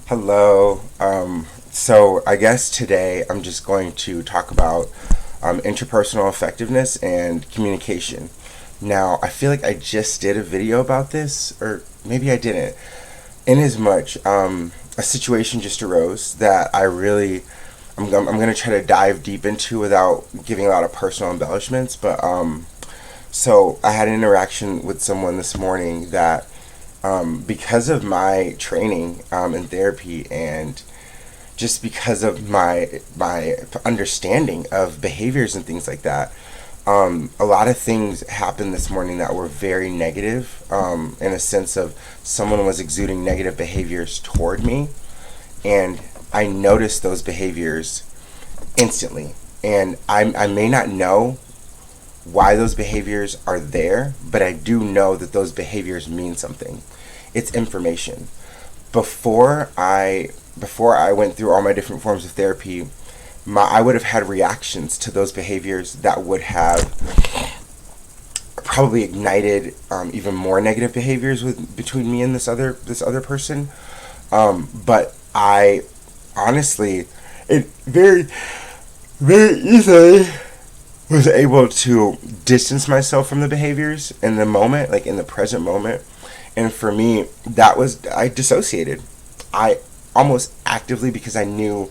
Hello. So I guess today I'm just going to talk about interpersonal effectiveness and communication. Now, I feel like I just did a video about this, or maybe I didn't. Inasmuch, a situation just arose that I'm going to try to dive deep into without giving a lot of personal embellishments. But so I had an interaction with someone this morning that because of my training in therapy and just because of my understanding of behaviors and things like that, a lot of things happened this morning that were very negative, in a sense of someone was exuding negative behaviors toward me, and I noticed those behaviors instantly. And I may not know why those behaviors are there, but I do know that those behaviors mean something. It's information. Before I went through all my different forms of therapy, I would have had reactions to those behaviors that would have probably ignited even more negative behaviors between me and this other person. But I honestly, it very easily was able to distance myself from the behaviors in the moment, like in the present moment. And for me, I dissociated. I almost actively, because I knew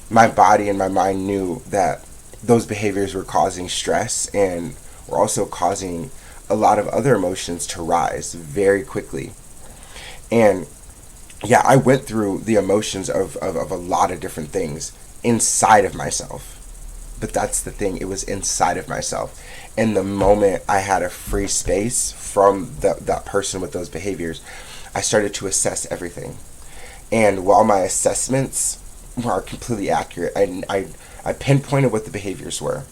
my body and my mind knew that those behaviors were causing stress and were also causing a lot of other emotions to rise very quickly. And yeah, I went through the emotions of a lot of different things inside of myself. But that's the thing, it was inside of myself. And the moment I had a free space from that person with those behaviors, I started to assess everything. And while my assessments were completely accurate, I pinpointed what the behaviors were.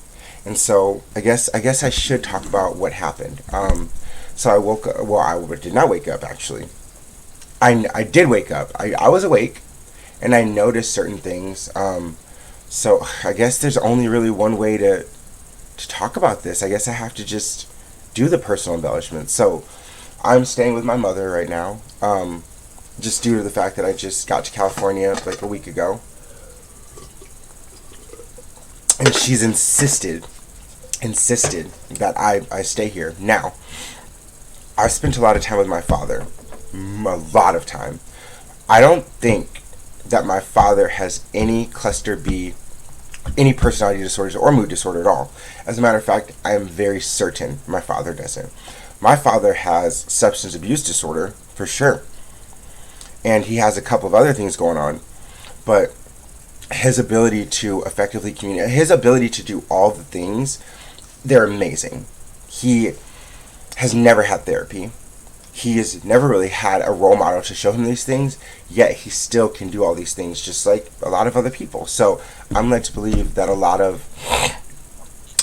And so I guess I should talk about what happened. So I woke up. Well, I did not wake up actually. I did wake up. I was awake, and I noticed certain things. So I guess there's only really one way to talk about this. I guess I have to just do the personal embellishments. So I'm staying with my mother right now, just due to the fact that I just got to California like a week ago, and she's insisted that I stay here. Now, I've spent a lot of time with my father, a lot of time. I don't think that my father has any cluster B, any personality disorders or mood disorder at all. As a matter of fact, I am very certain my father doesn't. My father has substance abuse disorder, for sure. And he has a couple of other things going on. But his ability to effectively communicate, his ability to do all the things, they're amazing. He has never had therapy. He has never really had a role model to show him these things, yet he still can do all these things just like a lot of other people. So I'm led to believe that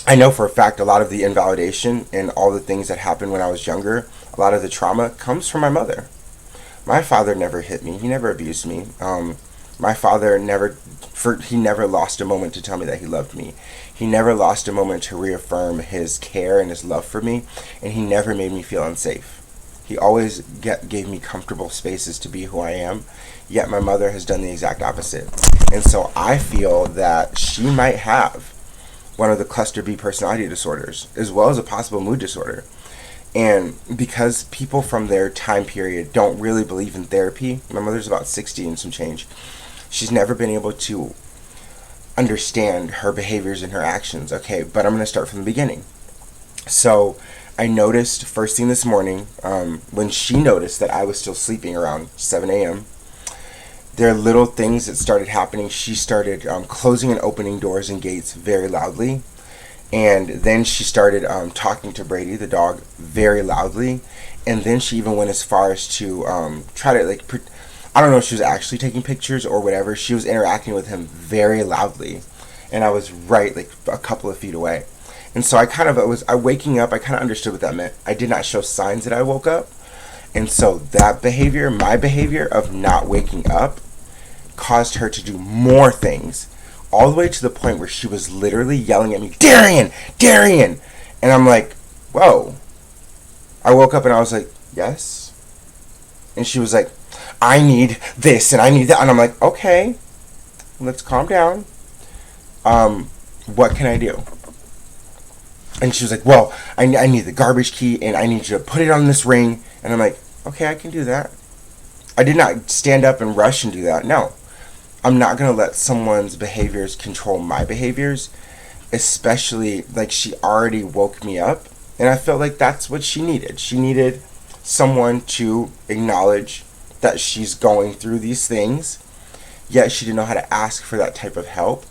I know for a fact a lot of the invalidation and all the things that happened when I was younger, a lot of the trauma comes from my mother. My father never hit me. He never abused me. My father he never lost a moment to tell me that he loved me. He never lost a moment to reaffirm his care and his love for me, and he never made me feel unsafe. He always gave me comfortable spaces to be who I am, yet my mother has done the exact opposite. And so I feel that she might have one of the cluster B personality disorders, as well as a possible mood disorder. And because people from their time period don't really believe in therapy, my mother's about 60 and some change, she's never been able to understand her behaviors and her actions. Okay, but I'm going to start from the beginning. So I noticed first thing this morning, when she noticed that I was still sleeping around 7 a.m., there are little things that started happening. She started closing and opening doors and gates very loudly. And then she started talking to Brady, the dog, very loudly. And then she even went as far as to try to, I don't know if she was actually taking pictures or whatever. She was interacting with him very loudly. And I was right, like, a couple of feet away. And so I waking up, I kind of understood what that meant. I did not show signs that I woke up. And so that behavior, my behavior of not waking up, caused her to do more things. All the way to the point where she was literally yelling at me, Darian! Darian! And I'm like, whoa. I woke up and I was like, yes? And she was like, I need this and I need that. And I'm like, okay, let's calm down. What can I do? And she was like, well, I need the garbage key and I need you to put it on this ring. And I'm like, okay, I can do that. I did not stand up and rush and do that. No. I'm not going to let someone's behaviors control my behaviors, especially like she already woke me up. And I felt like that's what she needed. She needed someone to acknowledge that she's going through these things, yet she didn't know how to ask for that type of help.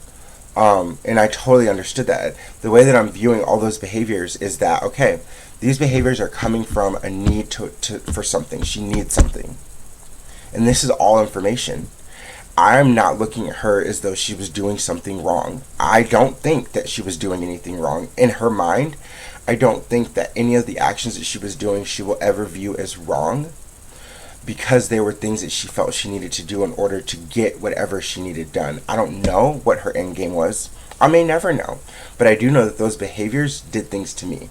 And I totally understood that. The way that I'm viewing all those behaviors is that, okay, these behaviors are coming from a need for something. She needs something. And this is all information. I'm not looking at her as though she was doing something wrong. I don't think that she was doing anything wrong. In her mind, I don't think that any of the actions that she was doing she will ever view as wrong, because they were things that she felt she needed to do in order to get whatever she needed done. I don't know what her end game was. I may never know. But I do know that those behaviors did things to me.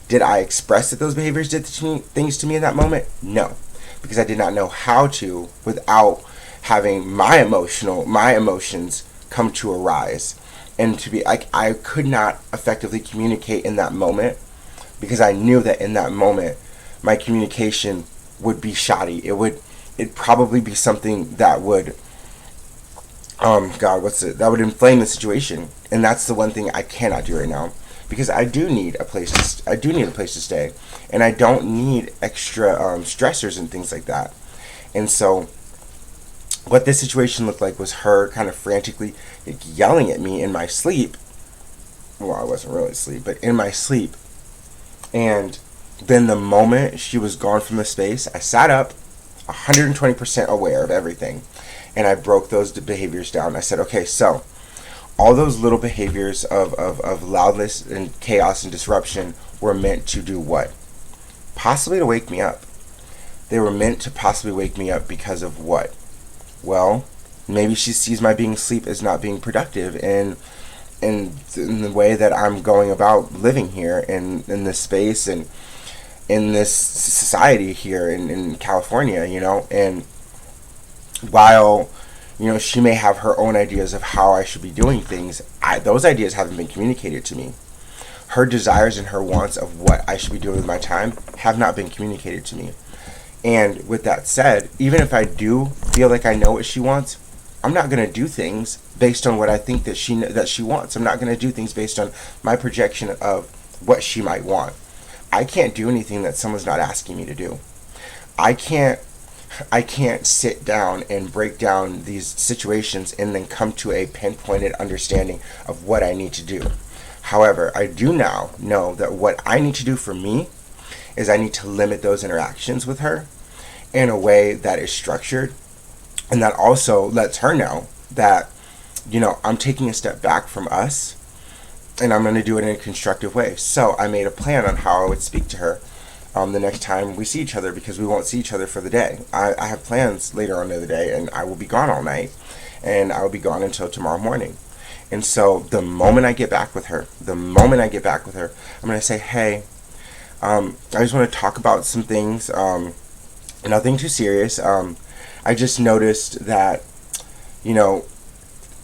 Did I express that those behaviors did things to me in that moment? No. Because I did not know how to without having my emotions come to arise. And to be like, I could not effectively communicate in that moment, because I knew that in that moment my communication would be shoddy. It'd probably be something that would that would inflame the situation. And that's the one thing I cannot do right now, because I do need a place to stay, and I don't need extra stressors and things like that. And so what this situation looked like was her kind of frantically yelling at me in my sleep. Well, I wasn't really asleep, but in my sleep. And then the moment she was gone from the space, I sat up 120% aware of everything. And I broke those behaviors down. I said, okay, so all those little behaviors of loudness and chaos and disruption were meant to do what? Possibly to wake me up. They were meant to possibly wake me up because of what? Well, maybe she sees my being asleep as not being productive in the way that I'm going about living here in this space and in this society here in California, and while she may have her own ideas of how I should be doing things, those ideas haven't been communicated to me. Her desires and her wants of what I should be doing with my time have not been communicated to me. And with that said, even if I do feel like I know what she wants, I'm not going to do things based on what I think that she wants. I'm not going to do things based on my projection of what she might want. I can't do anything that someone's not asking me to do. I can't sit down and break down these situations and then come to a pinpointed understanding of what I need to do. However, I do now know that what I need to do for me is I need to limit those interactions with her in a way that is structured, and that also lets her know that, I'm taking a step back from us, and I'm going to do it in a constructive way. So I made a plan on how I would speak to her the next time we see each other, because we won't see each other for the day. I have plans later on in the day, and I will be gone all night, and I will be gone until tomorrow morning. And so the moment I get back with her, I'm going to say, hey, I just want to talk about some things, nothing too serious. I just noticed that,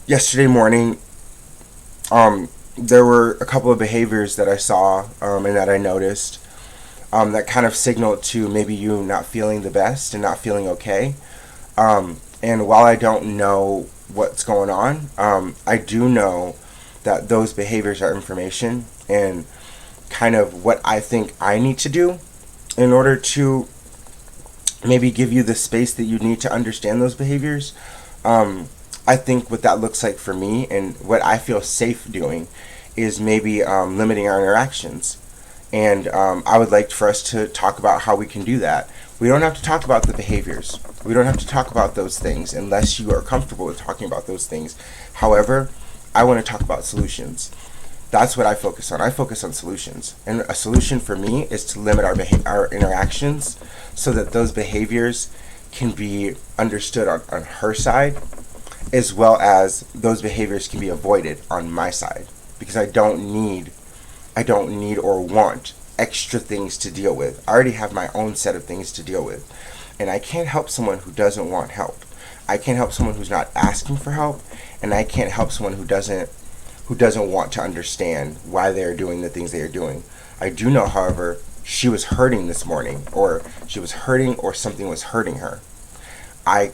yesterday morning, there were a couple of behaviors that I saw and that I noticed that kind of signaled to maybe you not feeling the best and not feeling okay. And while I don't know what's going on, I do know that those behaviors are information and kind of what I think I need to do in order to maybe give you the space that you need to understand those behaviors. I think what that looks like for me and what I feel safe doing is maybe limiting our interactions. And I would like for us to talk about how we can do that. We don't have to talk about the behaviors. We don't have to talk about those things unless you are comfortable with talking about those things. However, I want to talk about solutions. That's what I focus on. I focus on solutions. And a solution for me is to limit our interactions so that those behaviors can be understood on her side, as well as those behaviors can be avoided on my side. Because I don't need or want extra things to deal with. I already have my own set of things to deal with. And I can't help someone who doesn't want help. I can't help someone who's not asking for help, and I can't help someone who doesn't want to understand why they're doing the things they are doing. I do know, however, she was hurting this morning, or she was hurting, or something was hurting her. I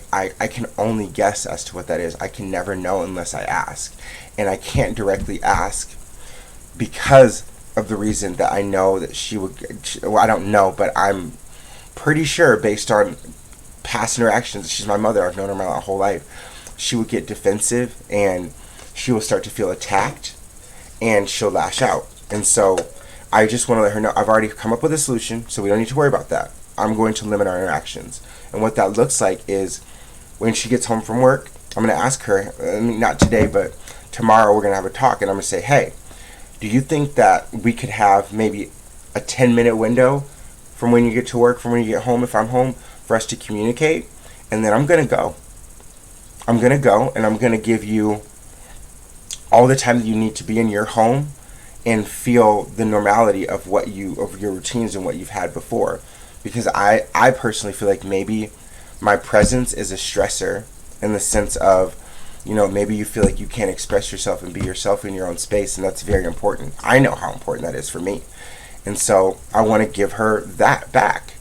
can only guess as to what that is. I can never know unless I ask. And I can't directly ask because of the reason that I know that she would, well, I don't know, but I'm pretty sure based on past interactions, she's my mother, I've known her my whole life, she would get defensive and she will start to feel attacked and she'll lash out. And so I just want to let her know I've already come up with a solution, so we don't need to worry about that. I'm going to limit our interactions. And what that looks like is when she gets home from work, I'm going to ask her, not today, but tomorrow we're going to have a talk, and I'm going to say, hey, do you think that we could have maybe a 10-minute window from when you get to work, from when you get home, if I'm home, for us to communicate? And then I'm going to go. I'm going to go, and I'm going to give you all the time that you need to be in your home and feel the normality of of your routines and what you've had before. Because I personally feel like maybe my presence is a stressor in the sense of, maybe you feel like you can't express yourself and be yourself in your own space, and that's very important. I know how important that is for me. And so I want to give her that back.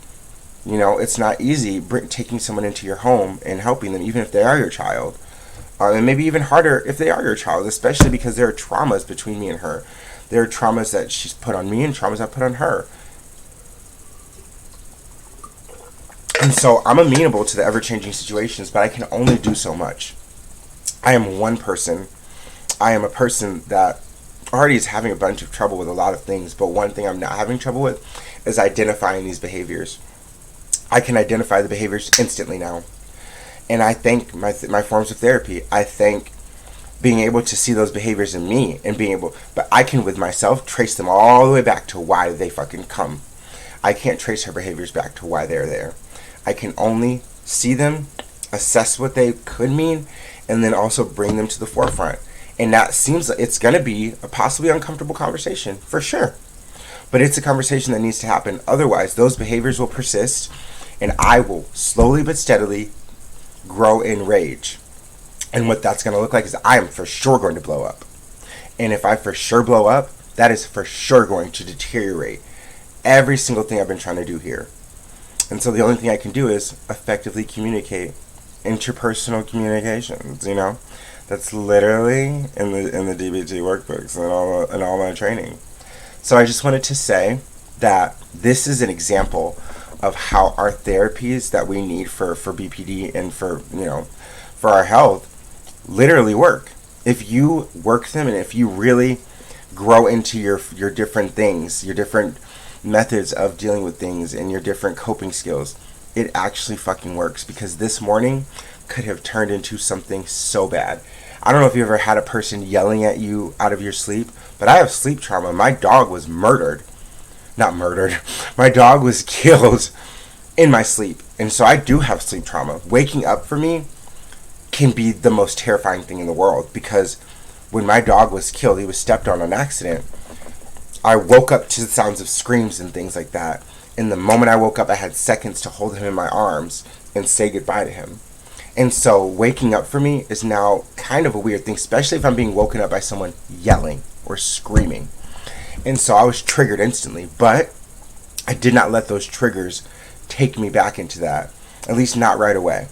It's not easy taking someone into your home and helping them, even if they are your child. And maybe even harder if they are your child, especially because there are traumas between me and her. There are traumas that she's put on me and traumas I put on her. And so I'm amenable to the ever-changing situations, but I can only do so much. I am one person. I am a person that already is having a bunch of trouble with a lot of things, but one thing I'm not having trouble with is identifying these behaviors. I can identify the behaviors instantly now. And I thank my forms of therapy. I thank being able to see those behaviors in me and but I can with myself trace them all the way back to why they fucking come. I can't trace her behaviors back to why they're there. I can only see them, assess what they could mean, and then also bring them to the forefront. And that seems like it's going to be a possibly uncomfortable conversation, for sure. But it's a conversation that needs to happen. Otherwise, those behaviors will persist, and I will slowly but steadily grow in rage. And what that's going to look like is I am for sure going to blow up. And if I for sure blow up, that is for sure going to deteriorate every single thing I've been trying to do here. And so the only thing I can do is effectively communicate, interpersonal communications, That's literally in the DBT workbooks and all my training. So I just wanted to say that this is an example of how our therapies that we need for BPD and for our health literally work. If you work them and if you really grow into your different things, your different methods of dealing with things and your different coping skills, it actually fucking works. Because this morning could have turned into something so bad. I don't know if you ever had a person yelling at you out of your sleep, but I have sleep trauma. My dog was murdered. Not murdered. My dog was killed in my sleep. And so I do have sleep trauma. Waking up for me can be the most terrifying thing in the world, because when my dog was killed, he was stepped on an accident. I woke up to the sounds of screams and things like that. And the moment I woke up, I had seconds to hold him in my arms and say goodbye to him. And so waking up for me is now kind of a weird thing, especially if I'm being woken up by someone yelling or screaming. And so I was triggered instantly, but I did not let those triggers take me back into that, at least not right away.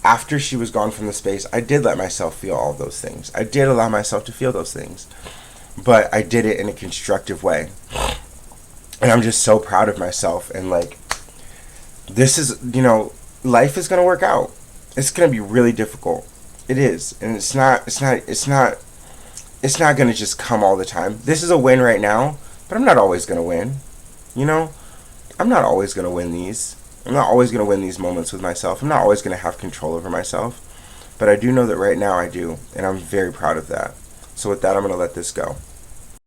After she was gone from the space, I did let myself feel all of those things. I did allow myself to feel those things. But I did it in a constructive way. And I'm just so proud of myself. And this is, life is going to work out. It's going to be really difficult. It is. And it's not going to just come all the time. This is a win right now, but I'm not always going to win. I'm not always going to win these. I'm not always going to win these moments with myself. I'm not always going to have control over myself. But I do know that right now I do. And I'm very proud of that. So with that, I'm going to let this go.